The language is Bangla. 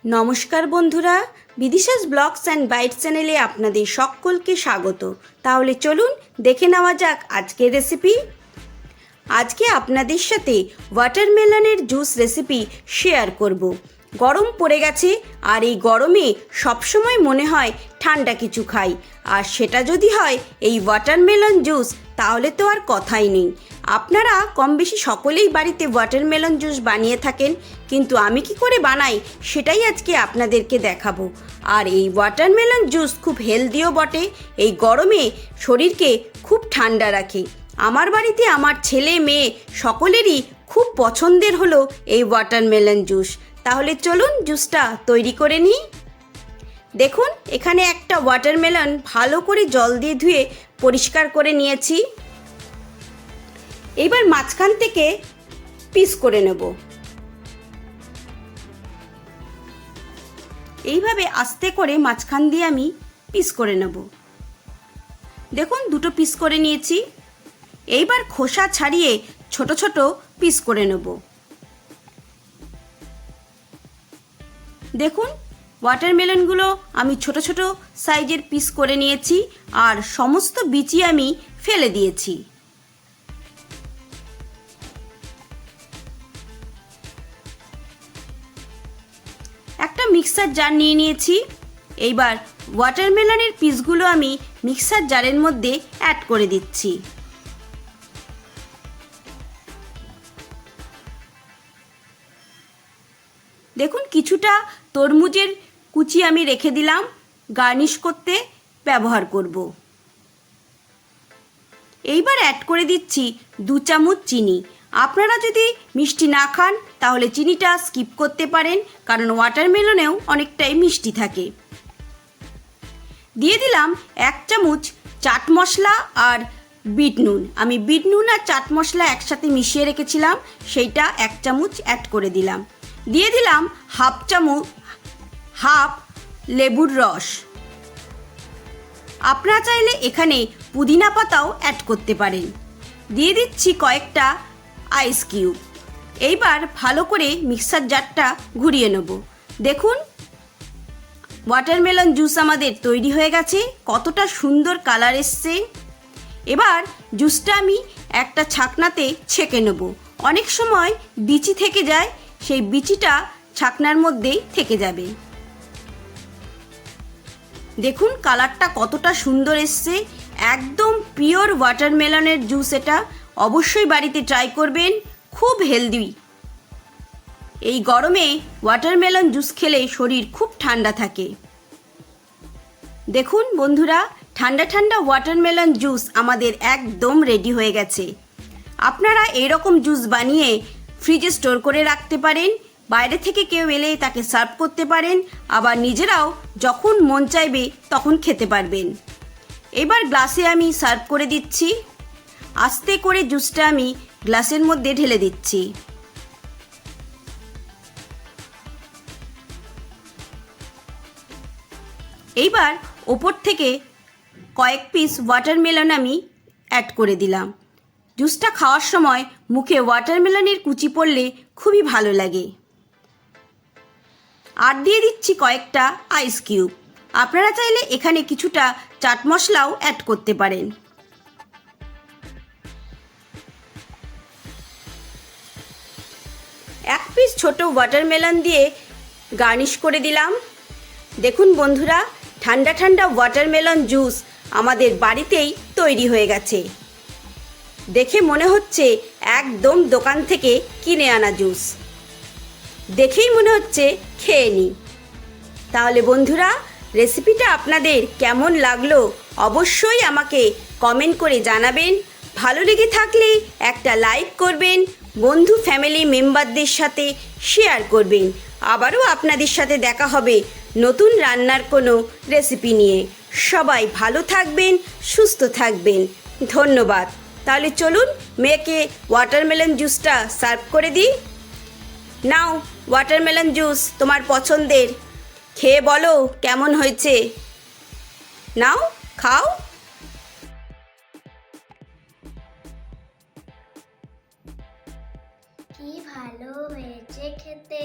নমস্কার বন্ধুরা, বিদিশাস ব্লগস অ্যান্ড বাইট চ্যানেলে আপনাদের সকলকে স্বাগত। তাহলে চলুন দেখে নেওয়া যাক আজকের রেসিপি। আজকে আপনাদের সাথে ওয়াটারমেলনের জুস রেসিপি শেয়ার করব। গরম পড়ে গেছে আর এই গরমে সবসময় মনে হয় ঠান্ডা কিছু খাই, আর সেটা যদি হয় এই ওয়াটারমেলন জুস, তাহলে তো আর কথাই নেই। আপনারা কম বেশি সকলেই বাড়িতে ওয়াটারমেলন জুস বানিয়ে থাকেন, কিন্তু আমি কি করে বানাই সেটাই আজকে আপনাদেরকে দেখাবো। আর এই ওয়াটারমেলন জুস খুব হেলদিও বটে, এই গরমে শরীরকে খুব ঠান্ডা রাখে। আমার বাড়িতে আমার ছেলে মেয়ে সকলেরই খুব পছন্দের হলো এই ওয়াটারমেলন জুস। তাহলে চলুন জুসটা তৈরি করে নিই। দেখুন, এখানে একটা ওয়াটারমেলন ভালো করে জল দিয়ে ধুয়ে পরিষ্কার করে নিয়েছি। এবার মাঝখান থেকে পিস করে নেব। এইভাবে আস্তে করে মাঝখান দিয়ে আমি পিস করে নেব। দেখুন, দুটো পিস করে নিয়েছি। এইবার খোসা ছাড়িয়ে ছোট ছোট পিস করে নেব। দেখুন, ওয়াটারমেলনগুলো আমি ছোট ছোট সাইজের পিস করে নিয়েছি, আর সমস্ত বিচি আমি ফেলে দিয়েছি। একটা মিক্সার জার নিয়ে নিয়েছি। এইবার ওয়াটারমেলনের পিসগুলো আমি মিক্সার জারের মধ্যে অ্যাড করে দিচ্ছি। দেখুন, কিছুটা তরমুজের কুচি আমি রেখে দিলাম, গার্নিশ করতে ব্যবহার করব। এইবার অ্যাড করে দিচ্ছি 2 চামচ চিনি। আপনারা যদি মিষ্টি না খান তাহলে চিনিটা স্কিপ করতে পারেন, কারণ ওয়াটারমেলনেও অনেকটাই মিষ্টি থাকে। দিয়ে দিলাম 1 চামচ চাট মশলা আর বিট নুন। আমি বিট নুন আর চাট মশলা একসাথে মিশিয়ে রেখেছিলাম, সেইটা 1 চামচ অ্যাড করে দিলাম। দিয়ে দিলাম হাফ লেবুর রস। আপনারা চাইলে এখানে পুদিনা পাতাও অ্যাড করতে পারেন। দিয়ে দিচ্ছি কয়েকটা আইস কিউব। এইবার ভালো করে মিক্সার জারটা ঘুরিয়ে নেব। দেখুন, ওয়াটারমেলন জুস আমাদের তৈরি হয়ে গেছে, কতটা সুন্দর কালার এসছে। এবার জুসটা আমি একটা ছাকনাতে ছেঁকে নেব। অনেক সময় বিচি থেকে যায়, সেই বিচিটা ছাকনার মধ্যেই থেকে যাবে। দেখুন, কালারটা কতটা সুন্দর এসছে, একদম পিওর ওয়াটারমেলনের জুস। এটা অবশ্যই বাড়িতে ট্রাই করবেন, খুব হেলদি। এই গরমে ওয়াটারমেলন জুস খেলে শরীর খুব ঠান্ডা থাকে। দেখুন বন্ধুরা, ঠান্ডা ঠান্ডা ওয়াটারমেলন জুস আমাদের একদম রেডি হয়ে গেছে। আপনারা এইরকম জুস বানিয়ে ফ্রিজে স্টোর করে রাখতে পারেন, বাইরে থেকে কেউ এলে তাকে সার্ভ করতে পারেন, আবার নিজেরাও যখন মন চাইবে তখন খেতে পারবেন। এবার গ্লাসে আমি সার্ভ করে দিচ্ছি। আস্তে করে জুসটা আমি গ্লাসের মধ্যে ঢেলে দিচ্ছি। এইবার ওপর থেকে কয়েক পিস ওয়াটারমেলন আমি অ্যাড করে দিলাম। জুসটা খাওয়ার সময় মুখে ওয়াটারমেলনের কুচি পড়লে খুবই ভালো লাগে। আর দিয়ে দিচ্ছি কয়েকটা আইস কিউব। আপনারা চাইলে এখানে কিছুটা চাট মশলাও অ্যাড করতে পারেন। এক পিস ছোট ওয়াটারমেলন দিয়ে গার্নিশ করে দিলাম। দেখুন বন্ধুরা, ঠান্ডা ঠান্ডা ওয়াটারমেলন জুস আমাদের বাড়িতেই তৈরি হয়ে গেছে। দেখে মনে হচ্ছে একদম দোকান থেকে কিনে আনা জুস। দেখেই মনে হচ্ছে খেয়ে নিই। তাহলে বন্ধুরা, রেসিপিটা আপনাদের কেমন লাগলো অবশ্যই আমাকে কমেন্ট করে জানাবেন। ভালো লেগে থাকলে একটা লাইক করবেন, বন্ধু ফ্যামিলি মেম্বারদের সাথে শেয়ার করবেন। আবারও আপনাদের সাথে দেখা হবে নতুন রান্নার কোনো রেসিপি নিয়ে। সবাই ভালো থাকবেন, সুস্থ থাকবেন। ধন্যবাদ। তাহলে চলুন মেয়েকে ওয়াটারমেলন জুসটা সার্ভ করে দিই। নাও ওয়াটারমেলন জুস তোমার পছন্দের, খেয়ে বলো কেমন হয়েছে। নাও খাও। কি ভালো হয়েছে খেতে।